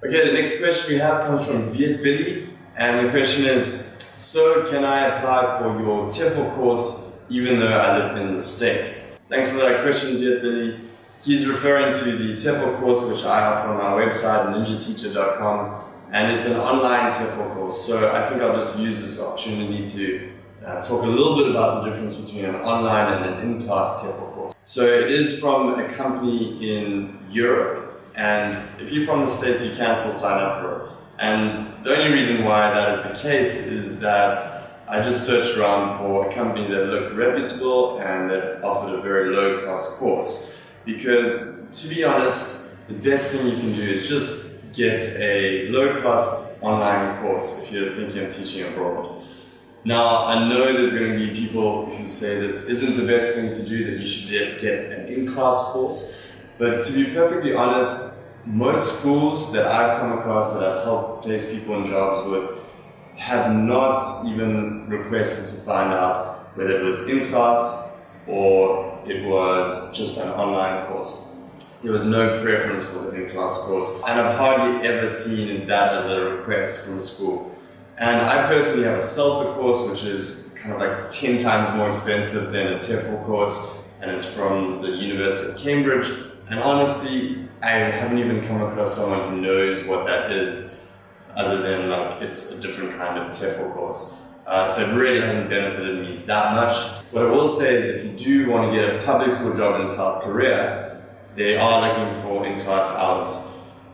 Okay, the next question we have comes from Viet Billy, and the question is, so can I apply for your TEFL course even though I live in the States? Thanks for that question, Viet Billy. He's referring to the TEFL course which I offer on my website, ninjateacher.com, and it's an online TEFL course, so I think I'll just use this opportunity to talk a little bit about the difference between an online and an in-class TEFL course. So it is from a company in Europe, and if you're from the States, you can still sign up for it. And the only reason why that is the case is that I just searched around for a company that looked reputable and that offered a very low-cost course. Because, to be honest, the best thing you can do is just get a low-cost online course if you're thinking of teaching abroad. Now, I know there's going to be people who say this isn't the best thing to do, that you should get an in-class course. But to be perfectly honest, most schools that I've come across that I've helped place people in jobs with have not even requested to find out whether it was in-class or it was just an online course. There was no preference for the in-class course, and I've hardly ever seen that as a request from a school. And I personally have a CELTA course, which is kind of like 10 times more expensive than a TEFL course, and it's from the University of Cambridge. And honestly, I haven't even come across someone who knows what that is, other than like it's a different kind of TEFL course. So it really hasn't benefited me that much. What I will say is if you do want to get a public school job in South Korea, they are looking for in-class hours.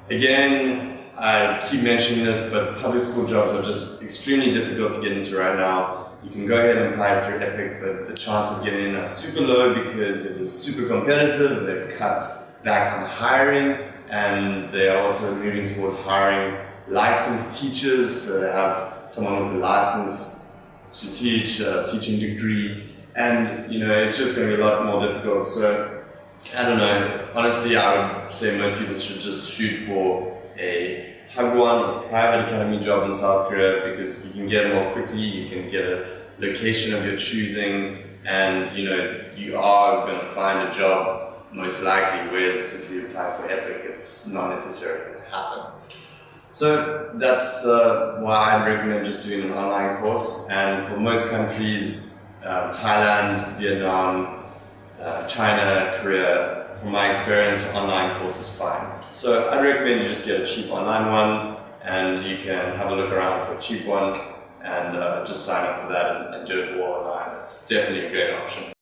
Again, I keep mentioning this, but public school jobs are just extremely difficult to get into right now. You can go ahead and apply through EPIC, but the chance of getting in are super low because it is super competitive. They've cut back on hiring, and they are also moving towards hiring licensed teachers, so they have someone with a license to teach, a teaching degree, and it's just going to be a lot more difficult. So I don't know, honestly I would say most people should just shoot for a Hagwon or private academy job in South Korea, because you can get it more quickly, you can get a location of your choosing, and you are going to find a job most likely, whereas if you apply for EPIC, it's not necessarily going to happen. So that's why I'd recommend just doing an online course. And for most countries, Thailand, Vietnam, China, Korea, from my experience, online course is fine. So I'd recommend you just get a cheap online one, and you can have a look around for a cheap one, and just sign up for that and do it all online. It's definitely a great option.